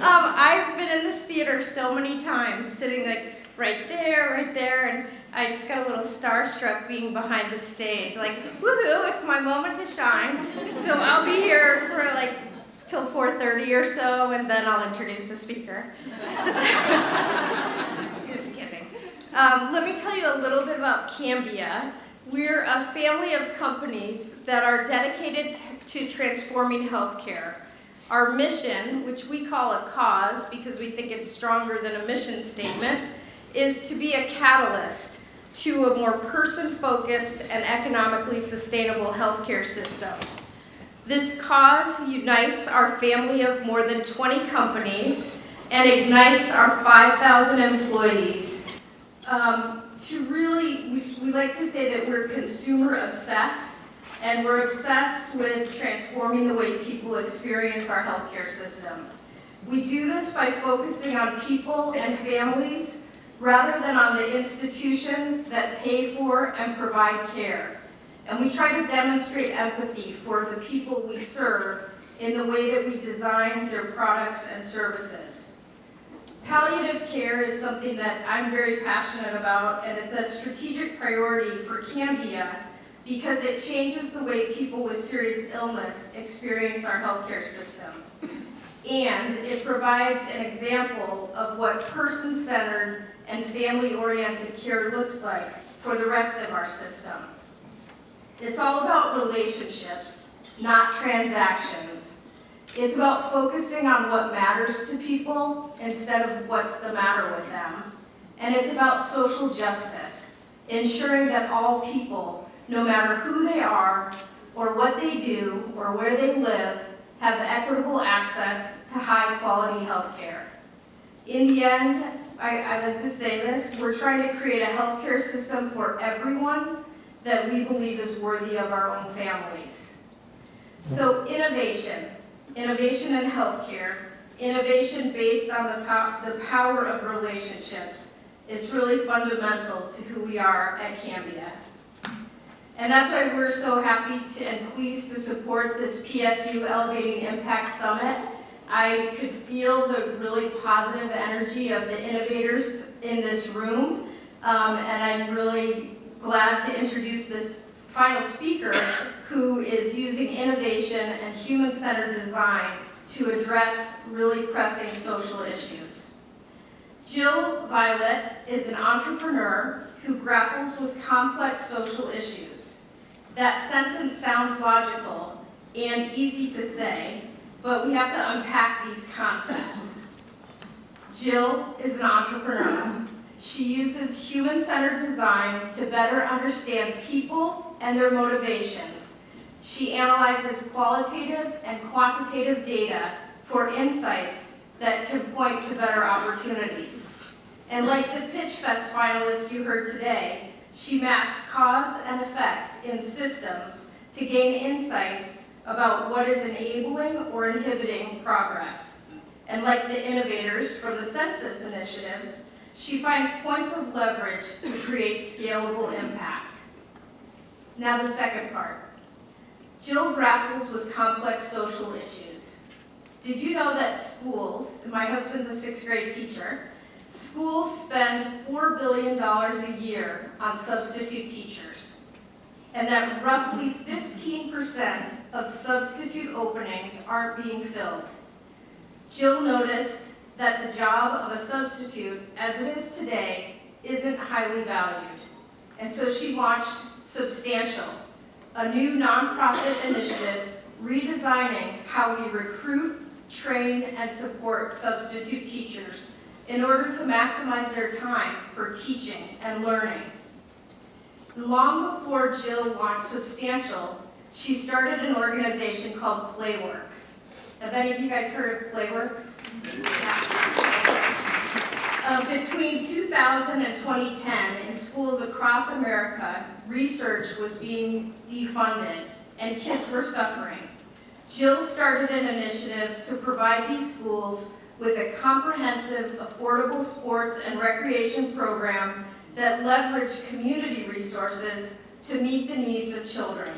I've been in this theater so many times, sitting like right there, and I just got a little starstruck being behind the stage. Like, woohoo, it's my moment to shine. So I'll be here for like till 4:30 or so, and then I'll introduce the speaker. Just kidding. Let me tell you a little bit about Cambia. We're a family of companies that are dedicated to transforming healthcare. Our mission, which we call a cause because we think it's stronger than a mission statement, is to be a catalyst to a more person-focused and economically sustainable healthcare system. This cause unites our family of more than 20 companies and ignites our 5,000 employees. We like to say that we're consumer obsessed, and we're obsessed with transforming the way people experience our healthcare system. We do this by focusing on people and families rather than on the institutions that pay for and provide care. And we try to demonstrate empathy for the people we serve in the way that we design their products and services. Palliative care is something that I'm very passionate about, and it's a strategic priority for Cambia because it changes the way people with serious illness experience our healthcare system. And it provides an example of what person-centered and family-oriented care looks like for the rest of our system. It's all about relationships, not transactions. It's about focusing on what matters to people instead of what's the matter with them. And it's about social justice, ensuring that all people, no matter who they are, or what they do, or where they live, have equitable access to high-quality health care. In the end, I like to say this, we're trying to create a healthcare system for everyone that we believe is worthy of our own families. So innovation in healthcare, innovation based on the power of relationships, it's really fundamental to who we are at Cambia. And that's why we're so happy and pleased to support this PSU Elevating Impact Summit. I could feel the really positive energy of the innovators in this room, and I'm really glad to introduce this final speaker who is using innovation and human-centered design to address really pressing social issues. Jill Vialet is an entrepreneur who grapples with complex social issues. That sentence sounds logical and easy to say, but we have to unpack these concepts. Jill is an entrepreneur. She uses human-centered design to better understand people and their motivations. She analyzes qualitative and quantitative data for insights that can point to better opportunities. And like the Pitch Fest finalist you heard today, she maps cause and effect in systems to gain insights about what is enabling or inhibiting progress. And like the innovators from the census initiatives, she finds points of leverage to create scalable impact. Now the second part. Jill grapples with complex social issues. Did you know that schools, my husband's a 6th grade teacher, schools spend $4 billion a year on substitute teachers, and that roughly 15% of substitute openings aren't being filled. Jill noticed that the job of a substitute, as it is today, isn't highly valued. And so she launched Substantial, a new nonprofit initiative redesigning how we recruit, train, and support substitute teachers in order to maximize their time for teaching and learning. Long before Jill launched Substantial, she started an organization called Playworks. Have any of you guys heard of Playworks? Between 2000 and 2010, in schools across America, research was being defunded and kids were suffering. Jill started an initiative to provide these schools with a comprehensive, affordable sports and recreation program that leveraged community resources to meet the needs of children.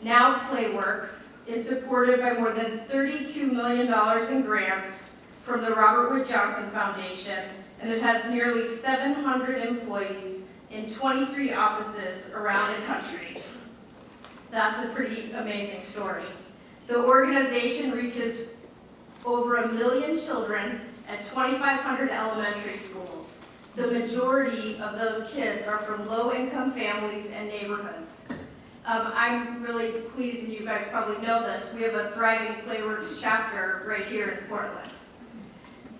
Now Playworks is supported by more than $32 million in grants from the Robert Wood Johnson Foundation, and it has nearly 700 employees in 23 offices around the country. That's a pretty amazing story. The organization reaches over 1 million children at 2,500 elementary schools. The majority of those kids are from low-income families and neighborhoods. I'm really pleased, and you guys probably know this, we have a thriving Playworks chapter right here in Portland.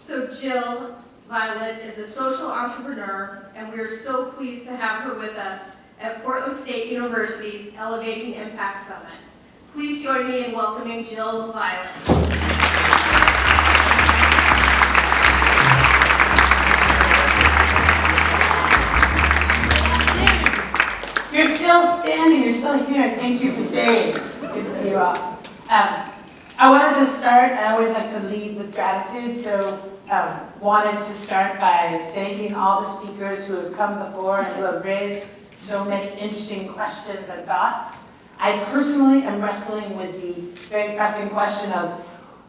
So Jill Vialet is a social entrepreneur, and we are so pleased to have her with us at Portland State University's Elevating Impact Summit. Please join me in welcoming Jill Vialet. You're still standing, you're still here. Thank you for staying. Good to see you all. I wanted to start, I always like to lead with gratitude, so wanted to start by thanking all the speakers who have come before and who have raised so many interesting questions and thoughts. I personally am wrestling with the very pressing question of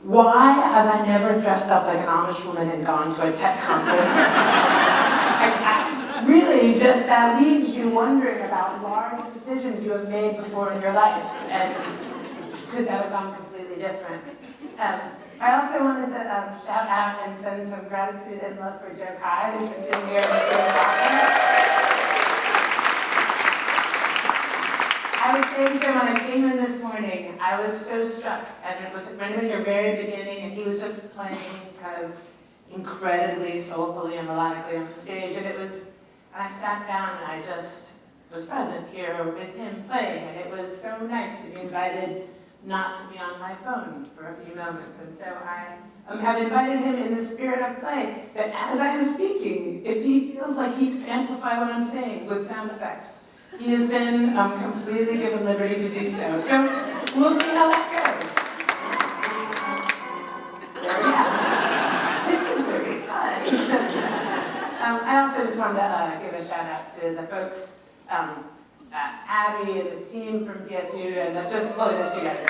why have I never dressed up like an Amish woman and gone to a tech conference? Really, just that leaves you wondering about large decisions you have made before in your life, and could that have gone completely different? I also wanted to shout out and send some gratitude and love for Joe Kai, who's been sitting here in the I was saying to him when I came in this morning, I was so struck, and it was right at your very beginning, and he was just playing kind of incredibly soulfully and melodically on the stage, and I sat down and I just was present here with him playing, and it was so nice to be invited not to be on my phone for a few moments. And so I have invited him in the spirit of play, that as I am speaking, if he feels like he can amplify what I'm saying with sound effects, he has been completely given liberty to do so. So we'll see how that goes. There we go. This is going to be fun. I also just wanted to give a shout out to the folks, Abby and the team from PSU, and just pulling this together.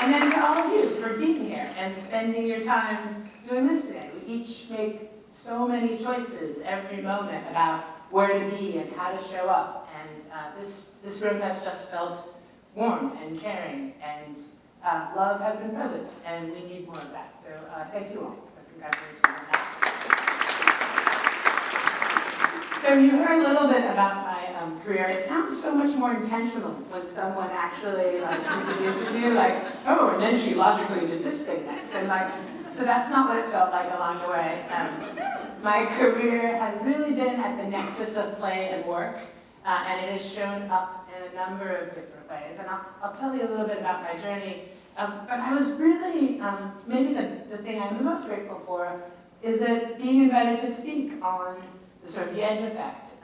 And then to all of you for being here and spending your time doing this today. We each make so many choices every moment about where to be and how to show up. And this room has just felt warm and caring, and love has been present, and we need more of that. So thank you all. So congratulations on that. So you heard a little bit about my career. It sounds so much more intentional when someone actually introduces you, like, oh, and then she logically did this thing next. And so that's not what it felt like along the way. My career has really been at the nexus of play and work, and it has shown up in a number of different ways. And I'll tell you a little bit about my journey. But I was really, maybe the thing I'm the most grateful for is that being invited to speak on the sort of the edge effect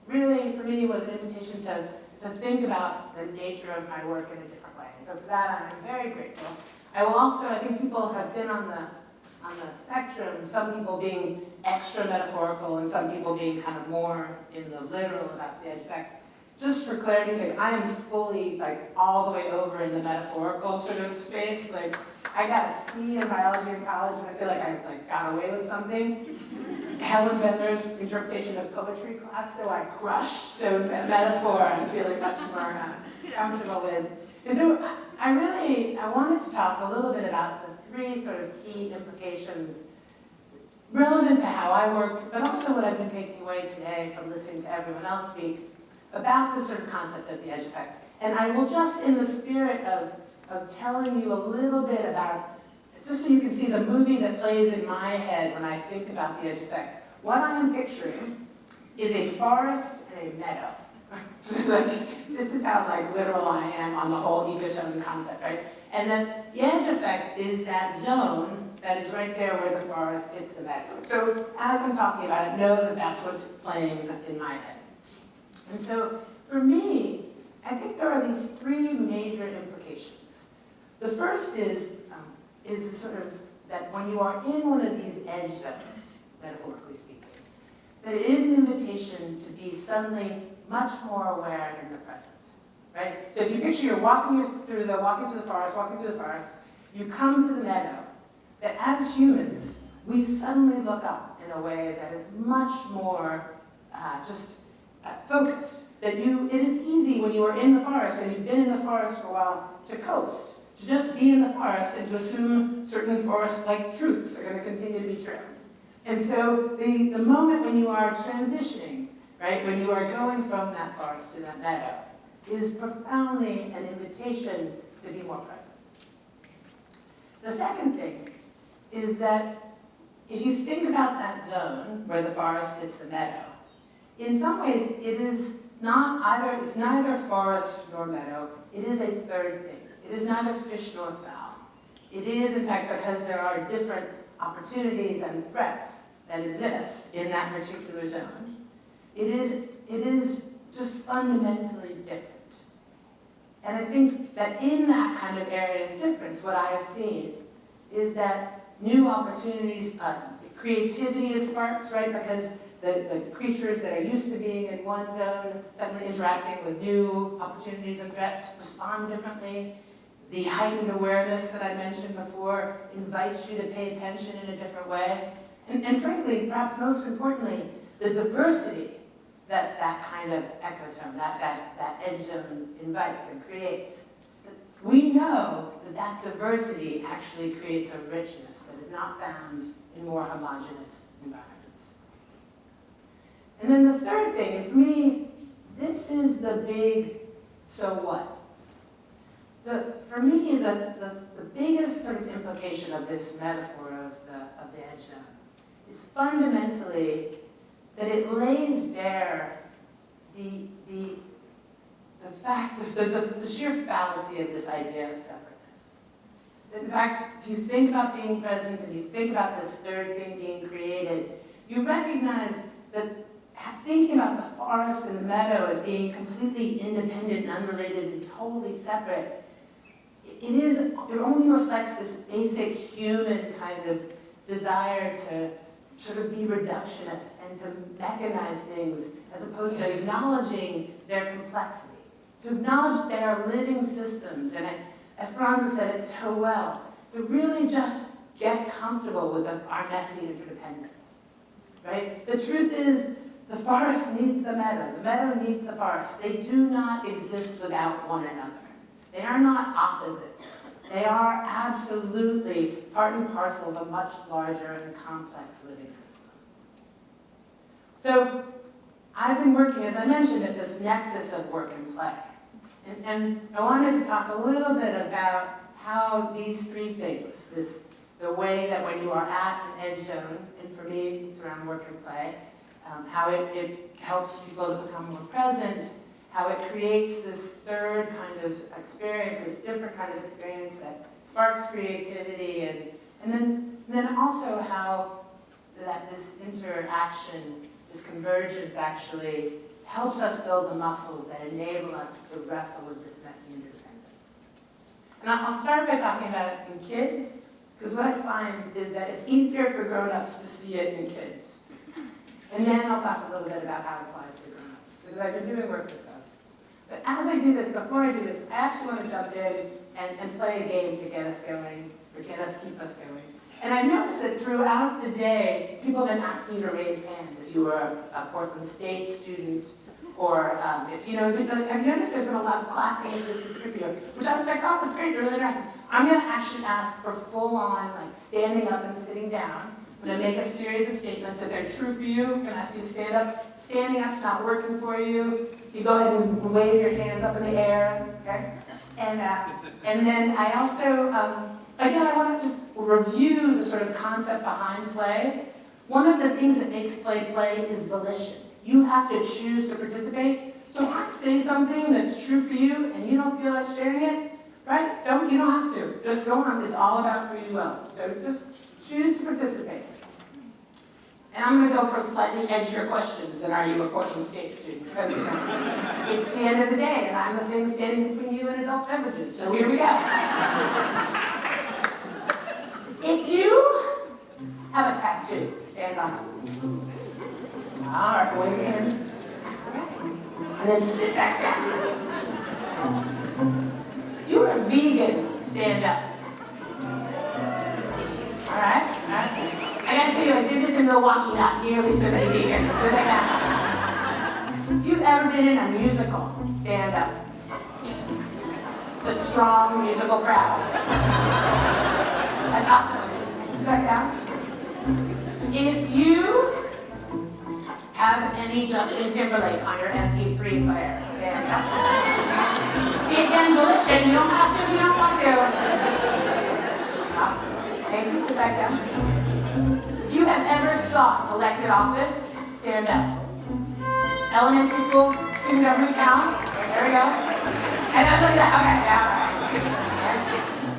really, for me, was an invitation to think about the nature of my work in a different way. And so for that, I'm very grateful. I will also, I think people have been on the spectrum, some people being extra metaphorical and some people being kind of more in the literal about the edge effect. Just for clarity's sake, I am fully, all the way over in the metaphorical sort of space. I got a C in biology in college, and I feel like I, got away with something. Helen Bender's interpretation of poetry class, though, I crushed, so metaphor I'm feeling much more comfortable with. And so I wanted to talk a little bit about the three sort of key implications relevant to how I work, but also what I've been taking away today from listening to everyone else speak about the sort of concept of the edge effect. And I will just, in the spirit of telling you a little bit about, just so you can see the movie that plays in my head when I think about the edge effect, what I am picturing is a forest and a meadow. So this is how literal I am on the whole ecotone concept, right? And then the edge effect is that zone that is right there where the forest hits the meadow. So as I'm talking about it, know that that's what's playing in my head. And so for me, I think there are these three major implications. The first is sort of that when you are in one of these edge zones, metaphorically speaking, that it is an invitation to be suddenly much more aware in the present. right? So if you picture you're walking through the forest, you come to the meadow, that as humans, we suddenly look up in a way that is much more focused. That it is easy when you are in the forest, and you've been in the forest for a while, to coast, to just be in the forest and to assume certain forest-like truths are going to continue to be true. And so the moment when you are transitioning, right, when you are going from that forest to that meadow, is profoundly an invitation to be more present. The second thing is that if you think about that zone where the forest hits the meadow, in some ways it is it's neither forest nor meadow, it is a third thing. It is neither fish nor fowl. It is, in fact, because there are different opportunities and threats that exist in that particular zone, it is just fundamentally different. And I think that in that kind of area of difference, what I have seen is that new opportunities, creativity is sparked, right? Because the creatures that are used to being in one zone, suddenly interacting with new opportunities and threats, respond differently. The heightened awareness that I mentioned before invites you to pay attention in a different way. And frankly, perhaps most importantly, the diversity that kind of ecozone, that edge zone invites and creates. We know that diversity actually creates a richness that is not found in more homogeneous environments. And then the third thing, and for me, this is the big so what. For me, the biggest sort of implication of this metaphor of the edge zone is fundamentally that it lays bare the sheer fallacy of this idea of separateness. In fact, if you think about being present and you think about this third thing being created, you recognize that thinking about the forest and the meadow as being completely independent and unrelated and totally separate, it only reflects this basic human kind of desire to sort of be reductionist and to mechanize things as opposed to acknowledging their complexity, to acknowledge they are living systems, and Esperanza said it so well, to really just get comfortable with our messy interdependence, right? The truth is, the forest needs the meadow needs the forest. They do not exist without one another. They are not opposites. They are absolutely part and parcel of a much larger and complex living system. So I've been working, as I mentioned, at this nexus of work and play. And I wanted to talk a little bit about how these three things, the way that when you are at an edge zone, and for me it's around work and play, how it helps people to become more present, how it creates this third kind of experience, this different kind of experience that sparks creativity, and then also how that this interaction, this convergence actually helps us build the muscles that enable us to wrestle with this messy interdependence. And I'll start by talking about it in kids, because what I find is that it's easier for grown-ups to see it in kids. And then I'll talk a little bit about how it applies to grown-ups, because I've been doing work with them. But as I do this, before I do this, I actually want to jump in and play a game to get us going, or keep us going. And I noticed that throughout the day, people have been asking you to raise hands if you were a Portland State student, or if you know, have you noticed there's been a lot of clapping in this interview, which I was like, oh, that's great, you're really interactive. I'm going to actually ask for full-on, like, standing up and sitting down. I'm going to make a series of statements. If they're true for you, I'm going to ask you to stand up. Standing up's not working for you. You go ahead and wave your hands up in the air, okay? And then I also, again, I want to just review the sort of concept behind play. One of the things that makes play is volition. You have to choose to participate. So if I say something that's true for you and you don't feel like sharing it, right? You don't have to. Just go on. It's all about free will. So just choose to participate. And I'm going to go for slightly edgier questions than are you a Portland State student? Because it's the end of the day, and I'm the thing standing between you and adult beverages. So here we go. If you have a tattoo, stand on it. All right, wave your hands. And then sit back down. If you're a vegan, stand up. All right. I gotta tell you, I did this in Milwaukee, not nearly so many vegans. So they got. If you've ever been in a musical, stand up. The strong musical crowd. And awesome. Back down. If you have any Justin Timberlake on your MP3 player, stand up. See, again, volition. You don't have to if you don't want to. Awesome. Thank you. Sit back down. If you have ever sought elected office, stand up. Elementary school, student government counts. There we go. And then look at that.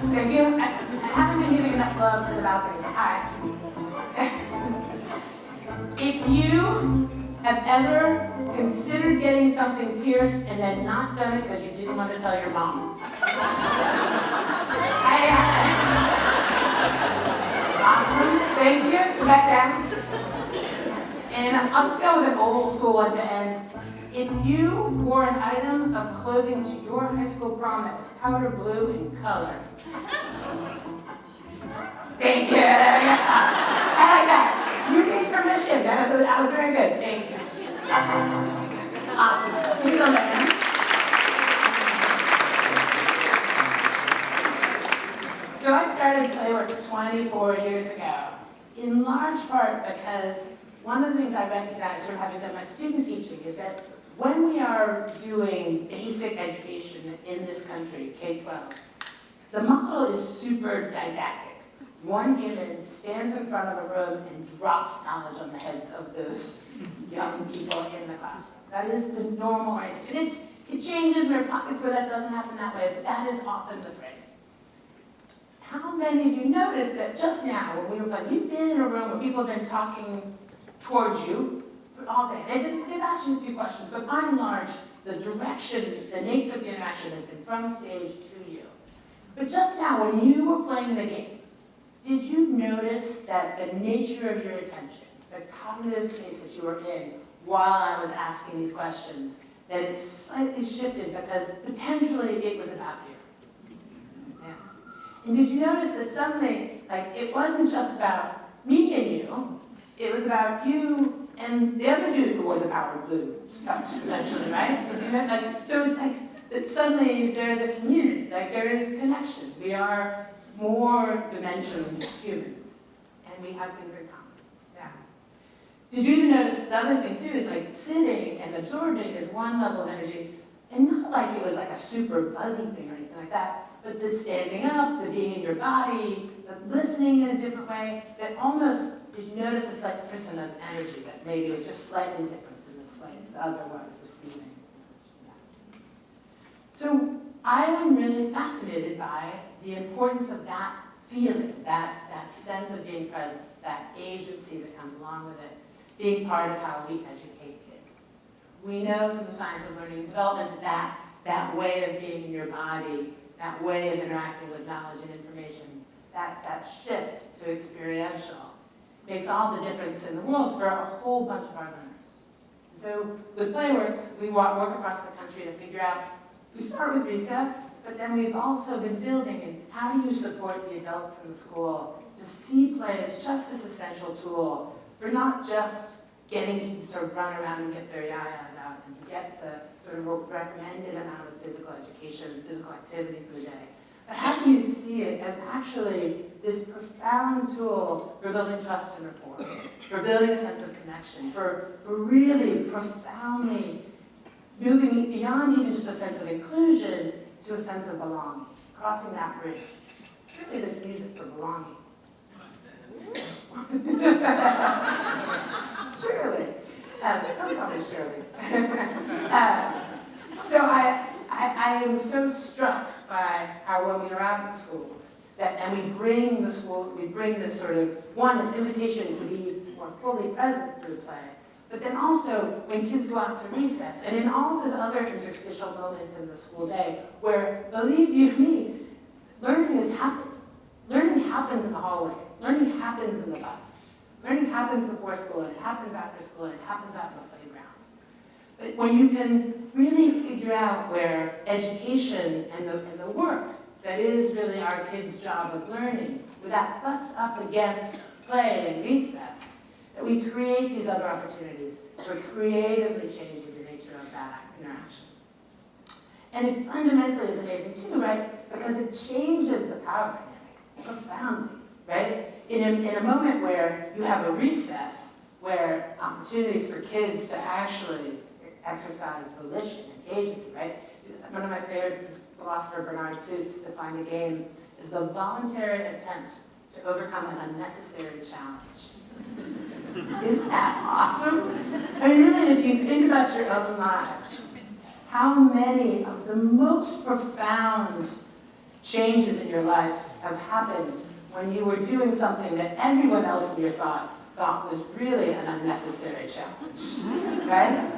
Okay, yeah, all right. Thank you. I haven't been giving enough love to the balcony. All right. If you have ever considered getting something pierced and then not done it because you didn't want to tell your mom. Awesome. Thank you. So back down. And I'll just go with an old school one to end. If you wore an item of clothing to your high school prom that was powder blue in color. Thank you. I like that. You gave permission. That was very good. Thank you. Awesome. Here's on that. So I started Playworks 24 years ago, in large part because one of the things I recognize from having done my student teaching is that when we are doing basic education in this country, K-12, the model is super didactic. One human stands in front of a room and drops knowledge on the heads of those young people in the classroom. That is the normal orientation. It changes, there are pockets where that doesn't happen that way, but that is often the frame. How many of you noticed that just now, when we were playing, you've been in a room where people have been talking towards you all day. They've asked you a few questions, but by and large, the direction, the nature of the interaction has been from stage to you. But just now, when you were playing the game, did you notice that the nature of your attention, the cognitive space that you were in while I was asking these questions, that it slightly shifted because potentially it was about you? Yeah. And did you notice that suddenly, like, it wasn't just about me and you, it was about you and the other dude who wore the powder blue tux eventually, right? Did you know? Like, so it's like that suddenly there's a community, like there is connection. We are more dimensioned humans, and we have things in common. Yeah. Did you even notice the other thing too is like sitting and absorbing is one level of energy, and not like it was like a super buzzy thing or anything like that, but the standing up, the being in your body, the listening in a different way, that almost, did you notice a slight frisson of energy that maybe was just slightly different than the otherwise receiving? Yeah. So I am really fascinated by the importance of that feeling, that sense of being present, that agency that comes along with it, being part of how we educate kids. We know from the science of learning and development that way of being in your body, that way of interacting with knowledge and information, that shift to experiential makes all the difference in the world for a whole bunch of our learners. So with Playworks, we work across the country to figure out, we start with recess, but then we've also been building in how do you support the adults in the school to see play as just this essential tool for not just getting kids to run around and get their yayas out and to get the sort of recommended amount of physical education, physical activity for the day. But how do you see it as actually this profound tool for building trust and rapport, for building a sense of connection, for really profoundly moving beyond even just a sense of inclusion to a sense of belonging, crossing that bridge. Surely there's music for belonging. Surely. Don't call me Shirley. So I am so struck by how when we are out in the schools, and we bring the school, we bring this sort of, this invitation to be more fully present through play, but then also when kids go out to recess, and in all those other interstitial moments in the school day, where, believe you me, learning is happening. Learning happens in the hallway. Learning happens in the bus. Learning happens before school, and it happens after school, and it happens out in the playground. But when you can really figure out where education and the work that is really our kids' job of learning, where that butts up against play and recess, that we create these other opportunities for creatively changing the nature of that interaction. And it fundamentally is amazing too, right? Because it changes the power dynamic profoundly, right? In a moment where you have a recess, where opportunities for kids to actually exercise volition and agency, right? One of my favorite philosopher, Bernard Suits, defined a game as the voluntary attempt to overcome an unnecessary challenge. Isn't that awesome? I mean, really, if you think about your own lives, how many of the most profound changes in your life have happened when you were doing something that everyone else in your thought was really an unnecessary challenge, right?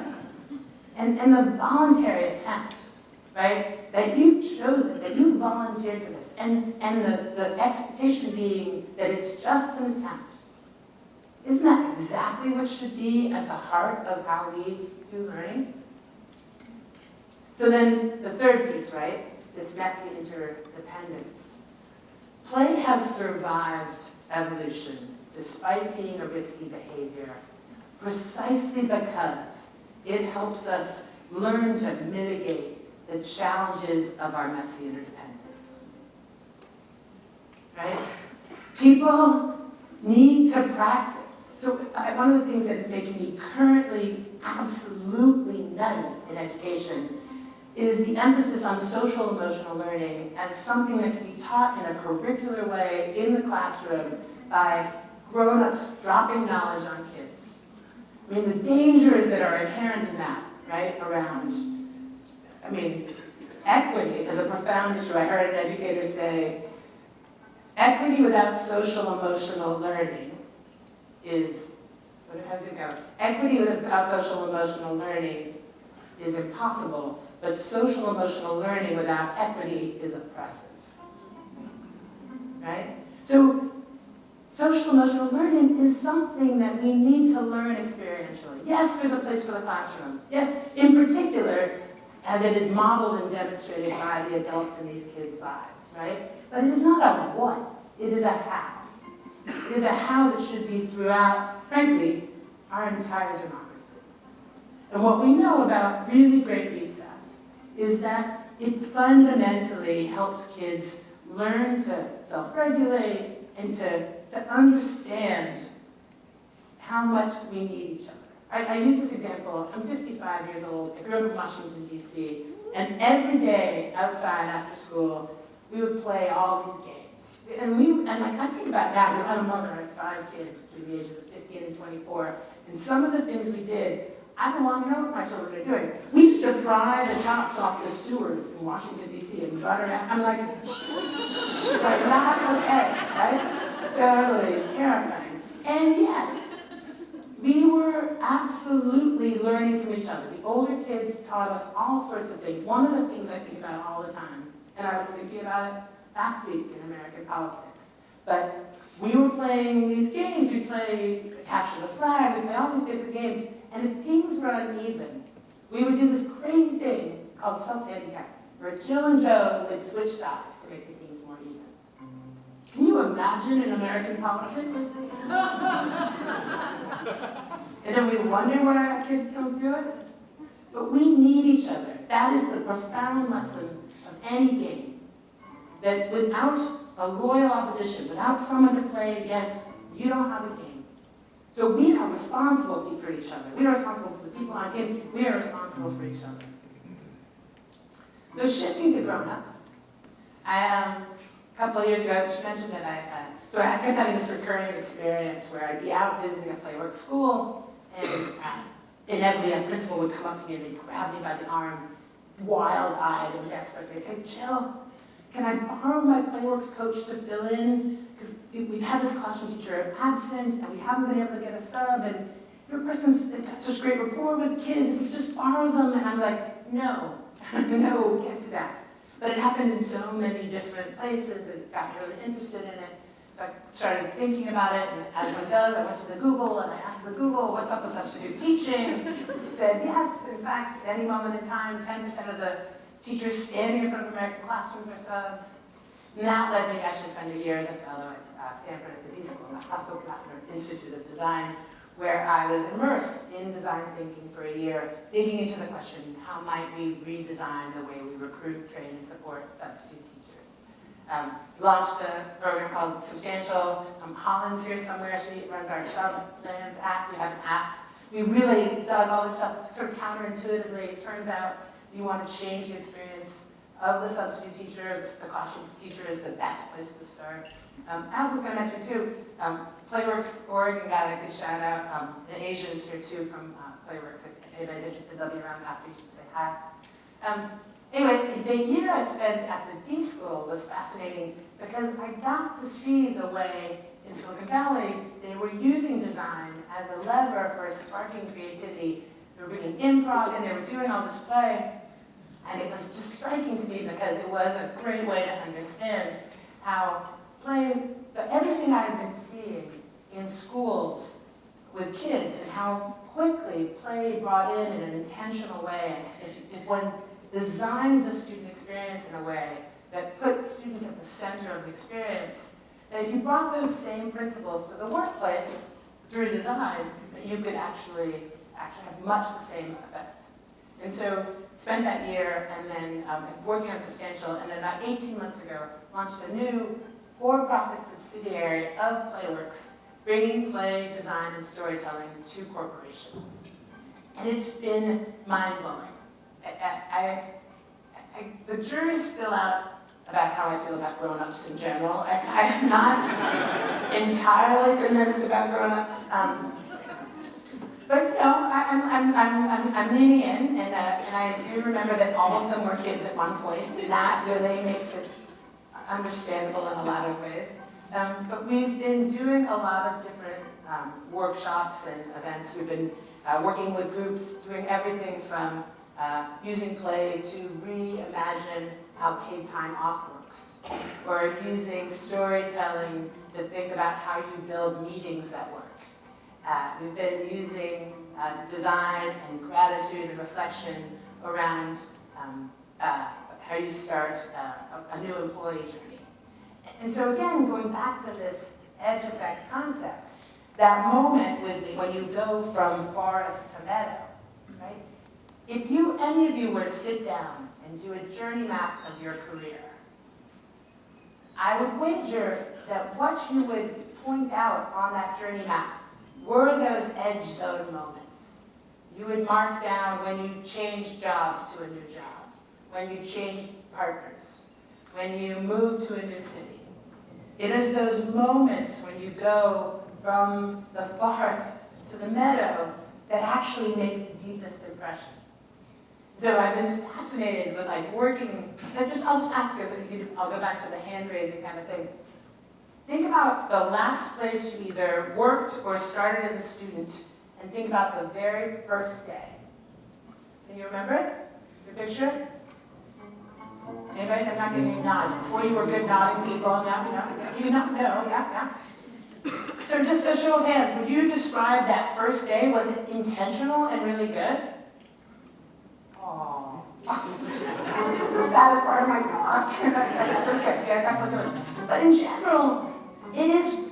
And the voluntary attempt, right? That you chose it, that you volunteered for this, and the expectation being that it's just an attempt. Isn't that exactly what should be at the heart of how we do learning? So then the third piece, right? This messy interdependence. Play has survived evolution despite being a risky behavior, precisely because it helps us learn to mitigate the challenges of our messy interdependence. Right? People need to practice. So one of the things that is making me currently absolutely nutty in education is the emphasis on social emotional learning as something that can be taught in a curricular way in the classroom by grown-ups dropping knowledge on kids. I mean, the dangers that are inherent in that, right, around, I mean, equity is a profound issue. I heard an educator say, equity without social emotional learning is, how does it go? Equity without social emotional learning is impossible, but social emotional learning without equity is oppressive. Right? So, social emotional learning is something that we need to learn experientially. Yes, there's a place for the classroom. Yes, in particular, as it is modeled and demonstrated by the adults in these kids' lives, right? But it is not a what, it is a how. It is a how that should be throughout, frankly, our entire democracy. And what we know about really great recess is that it fundamentally helps kids learn to self-regulate and to understand how much we need each other. I use this example. I'm 55 years old. I grew up in Washington, D.C., and every day outside after school, we would play all these games. And I think about it now, because I'm a mother, I have 5 kids between the ages of 15 and 24, and some of the things we did, I don't want to know what my children are doing. We used to pry the tops off the sewers in Washington, D.C. and butter it. I'm like not okay, right? Totally terrifying. And yet, we were absolutely learning from each other. The older kids taught us all sorts of things. One of the things I think about all the time, and I was thinking about it last week in American politics, but we were playing these games. We play Capture the Flag, we play all these different games, and if teams were uneven, we would do this crazy thing called self-handicap, where Jill and Joe would switch sides to make the teams more even. Can you imagine in American politics? And then we wonder why our kids don't do it? But we need each other. That is the profound lesson of any game. That without a loyal opposition, without someone to play against, you don't have a game. So we are responsible for each other. We are responsible for the people on our team. We are responsible for each other. So shifting to grown-ups, a couple of years ago, she mentioned that I kept having this recurring experience where I'd be out visiting a Playworks school, and inevitably a principal would come up to me and they'd grab me by the arm, wild-eyed and desperate. They'd say, Jill, can I borrow my Playworks coach to fill in? Because we've had this classroom teacher absent, and we haven't been able to get a sub, and your person's got such great rapport with the kids, if you just borrow them. And I'm like, no, no, we can't do that. But it happened in so many different places, it got me really interested in it. So I started thinking about it, and as one does, I went to the Google, and I asked the Google, what's up with a substitute teaching. It said, yes, in fact, at any moment in time, 10% of the teachers standing in front of American classrooms are subs. And that led me to actually spend a year as a fellow at Stanford at the D School, the Hasso-Plattner Institute of Design, where I was immersed in design thinking for a year, digging into the question, how might we redesign the way we recruit, train, and support substitute teachers? Launched a program called Substantial. Holland's here somewhere. She runs our Sublands app. We have an app. We really dug all this stuff sort of counterintuitively. It turns out you want to change the experience of the substitute teacher. The classroom teacher is the best place to start. I also was going to mention too, Playworks Oregon got a good shout out. And Asia's here too from Playworks. If anybody's interested, they'll be around after. You should say hi. Anyway, the year I spent at the D School was fascinating because I got to see the way in Silicon Valley they were using design as a lever for sparking creativity. They were bringing improv and they were doing all this play. And it was just striking to me because it was a great way to understand how everything I had been seeing in schools with kids and how quickly play brought in an intentional way. And if one designed the student experience in a way that put students at the center of the experience, that if you brought those same principles to the workplace through design, that you could actually have much the same effect. And so spent that year and then working on Substantial, and then about 18 months ago, launched a new for-profit subsidiary of Playworks, bringing play, design, and storytelling to corporations. And it's been mind-blowing. The jury's still out about how I feel about grown-ups in general. I am not entirely convinced about grown-ups. But you know, I'm leaning in, and I do remember that all of them were kids at one point, and that really makes it understandable in a lot of ways. But we've been doing a lot of different workshops and events. We've been working with groups, doing everything from using play to reimagine how paid time off works, or using storytelling to think about how you build meetings that work. We've been using design and gratitude and reflection around how you start a new employee journey. And so again, going back to this edge effect concept, that moment when you go from forest to meadow, right? If any of you were to sit down and do a journey map of your career, I would wager that what you would point out on that journey map were those edge zone moments. You would mark down when you changed jobs to a new job, when you changed partners, when you moved to a new city. It is those moments when you go from the forest to the meadow that actually make the deepest impression. So I've been fascinated with working, I'll just ask you, I'll go back to the hand raising kind of thing. Think about the last place you either worked or started as a student, and think about the very first day. Can you remember it? Your picture? Anybody? I'm not getting any nods. Before you were good nodding people, now, you not know, yeah. So just a show of hands, would you describe that first day? Was it intentional and really good? Aww. This is the saddest part of my talk. Okay, yeah, a couple of them. But in general, it is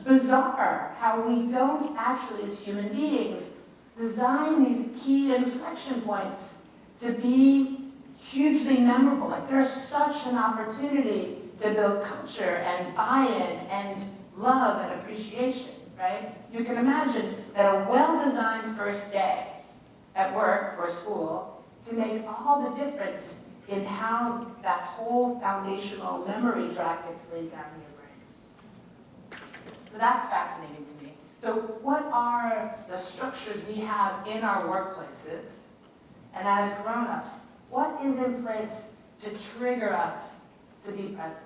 bizarre how we don't actually, as human beings, design these key inflection points to be hugely memorable. There's such an opportunity to build culture and buy-in and love and appreciation, right? You can imagine that a well-designed first day at work or school can make all the difference in how that whole foundational memory track gets laid down in your brain. So that's fascinating to me. So what are the structures we have in our workplaces? And as grown-ups, what is in place to trigger us to be present?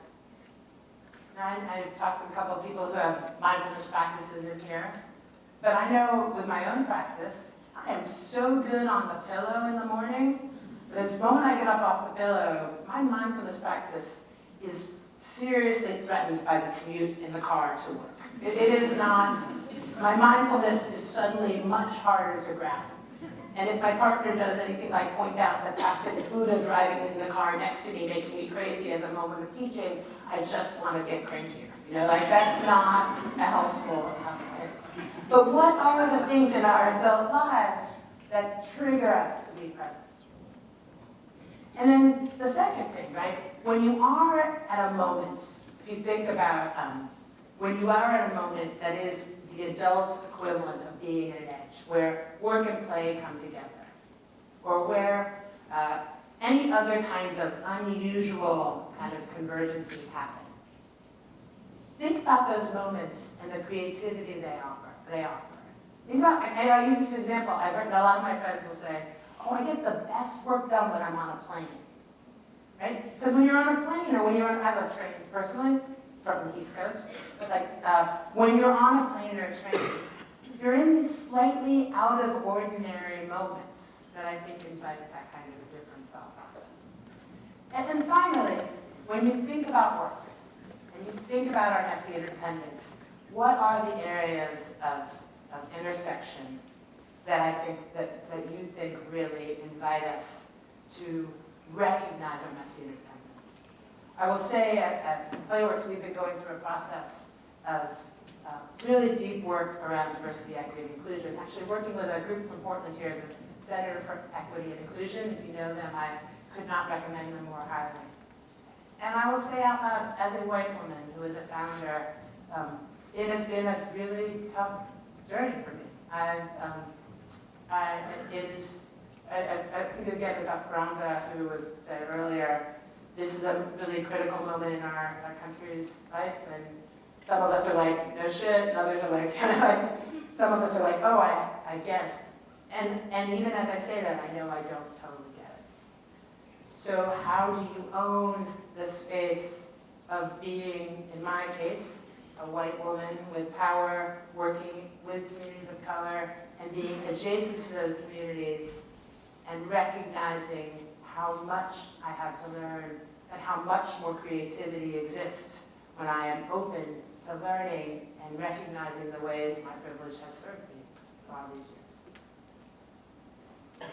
Now, I've talked to a couple of people who have mindfulness practices in here, but I know with my own practice, I am so good on the pillow in the morning, but the moment I get up off the pillow, my mindfulness practice is seriously threatened by the commute in the car to work. It is not my mindfulness is suddenly much harder to grasp. And if my partner does anything like point out that perhaps it's Buddha driving in the car next to me, making me crazy as a moment of teaching, I just want to get crankier. You know, like that's not a helpful outlet. But what are the things in our adult lives that trigger us to be present? And then the second thing, right? When you are at a moment, if you think about when you are at a moment that is the adult equivalent of being at an edge, where work and play come together, or where any other kinds of unusual kind of convergences happen. Think about those moments and the creativity they offer. Think about, and I use this example, I've heard a lot of my friends will say, oh, I get the best work done when I'm on a plane. Right? Because when you're on a plane, or when you're on, I love trains personally, from the East Coast, but like when you're on a plane or a train, you're in these slightly out of ordinary moments that I think invite that kind of a different thought process. And then finally, when you think about work, and you think about our messy interdependence, what are the areas of intersection that I think that you think really invite us to recognize our messy interdependence? I will say at Playworks we've been going through a process of really deep work around diversity, equity, and inclusion. Actually working with a group from Portland here, the Center for Equity and Inclusion. If you know them, I could not recommend them more highly. And I will say out loud, as a white woman who is a founder, it has been a really tough journey for me. I think again with Esperanza, who was said earlier, this is a really critical moment in our country's life, and some of us are like, no shit, and others are like, some of us are like, oh, I get it. And even as I say that, I know I don't totally get it. So how do you own the space of being, in my case, a white woman with power, working with communities of color, and being adjacent to those communities, and recognizing how much I have to learn, and how much more creativity exists when I am open to learning and recognizing the ways my privilege has served me for all these years.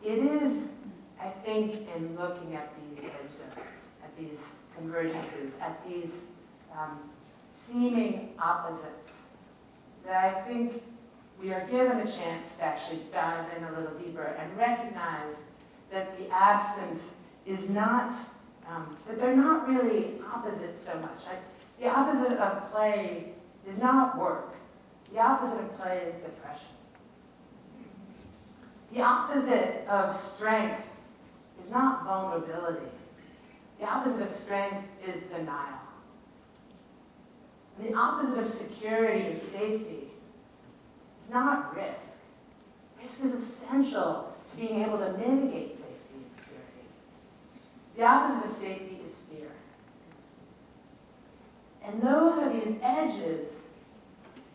It is, I think, in looking at these edge zones, at these convergences, at these seeming opposites, that I think we are given a chance to actually dive in a little deeper and recognize that the absence is not, that they're not really opposites so much. Like, the opposite of play is not work. The opposite of play is depression. The opposite of strength is not vulnerability. The opposite of strength is denial. The opposite of security and safety is not risk. Risk is essential to being able to mitigate safety and security. The opposite of safety is fear. And those are these edges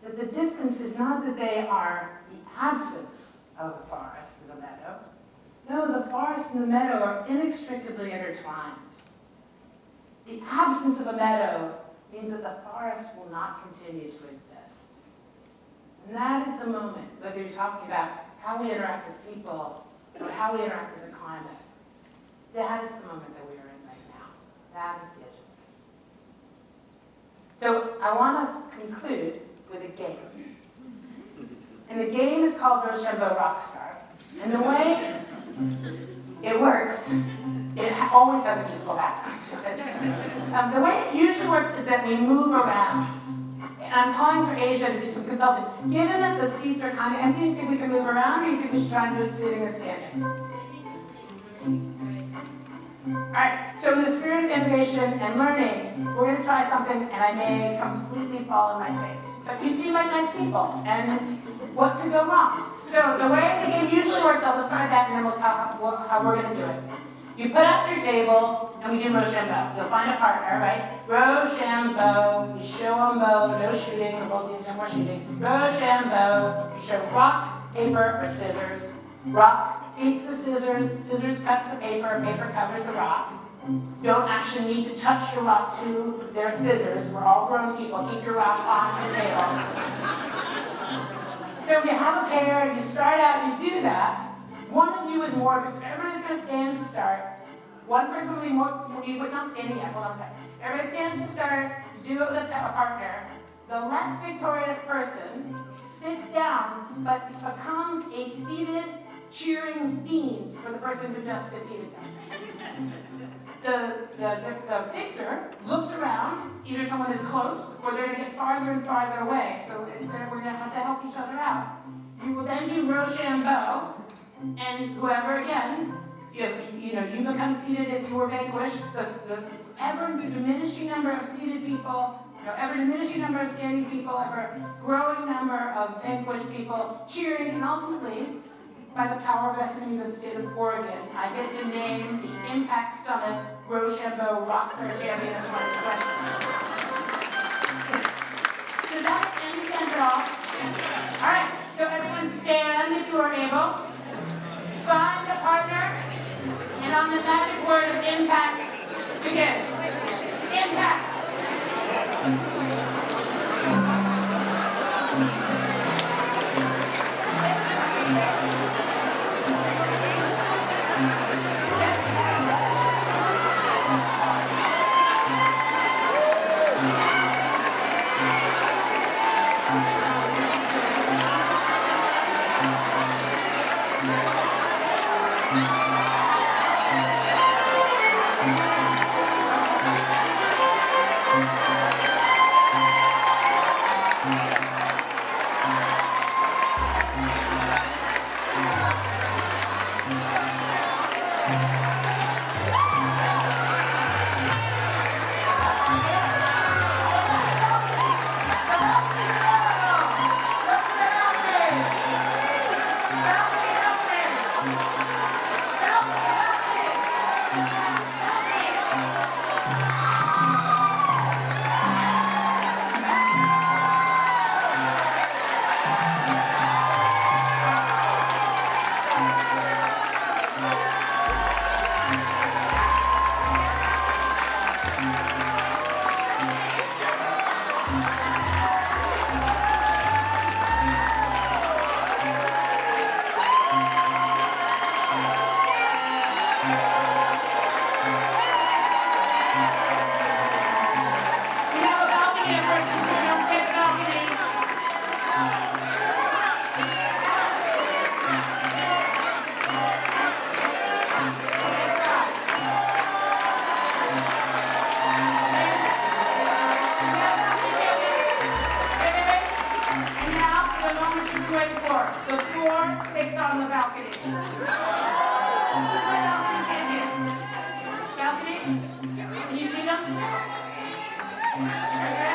that the difference is not that they are the absence of a forest as a meadow. No, the forest and the meadow are inextricably intertwined. The absence of a meadow means that the forest will not continue to exist. And that is the moment, whether you're talking about how we interact as people or how we interact as a climate, that is the moment that we are in right now. That is the edge of it. So I want to conclude with a game. And the game is called Rochambeau Rockstar. And the way it works, it always has a musical background to it. The way it usually works is that we move around. And I'm calling for Asia to do some consulting. Given that the seats are kind of empty, do you think we can move around, or do you think we should try and do it sitting and standing? Alright, so in the spirit of innovation and learning, we're going to try something, and I may completely fall on my face. But you seem like nice people, and what could go wrong? So the way the game usually works, I'll just start that, and then we'll talk about how we're going to do it. You put out your table, and we do Rochambeau. You'll find a partner, right? Rochambeau, you show them bow, no shooting, the world needs no more shooting. Rochambeau, you show rock, paper, or scissors. Rock beats the scissors, scissors cuts the paper, paper covers the rock. don't actually need to touch your rock to their scissors. We're all grown people. Keep your rock on the table. So you have a pair, you start out, you do that. One of you is more, everybody's going to stand to start. One person will be more, you would not stand yet, hold on a second. Everybody stands to start, you do it with a partner. The less victorious person sits down, but becomes a seated, cheering fiend for the person who just defeated them. The victor looks around, either someone is close, or they're going to get farther and farther away, so we're going to have to help each other out. You will then do Rochambeau, and whoever, again, you become seated if you were vanquished. The ever-diminishing number of seated people, ever-diminishing number of standing people, ever-growing number of vanquished people, cheering, and ultimately, by the power vested in the state of Oregon, I get to name the Impact Summit Rochambeau Rockstar Champion of 2020. Does that make any sense at all? All right, so everyone stand if you are able. Find a partner, and on the magic word of impact, begin. Impact. The floor takes on the balcony. Who's my balcony champion? Balcony? Can you see them? Okay.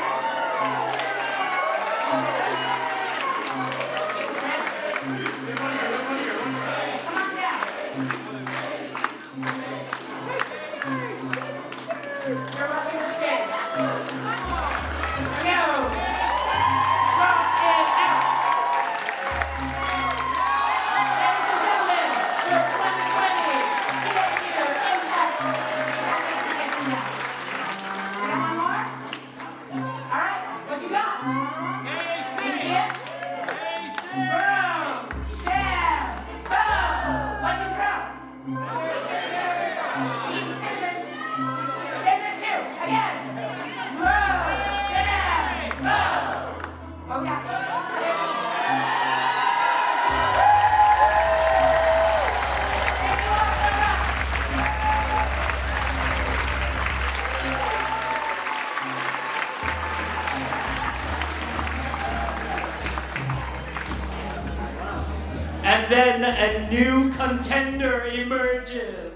Come on down. You're rushing the stage. Go. Rock it out. And then a new contender emerges.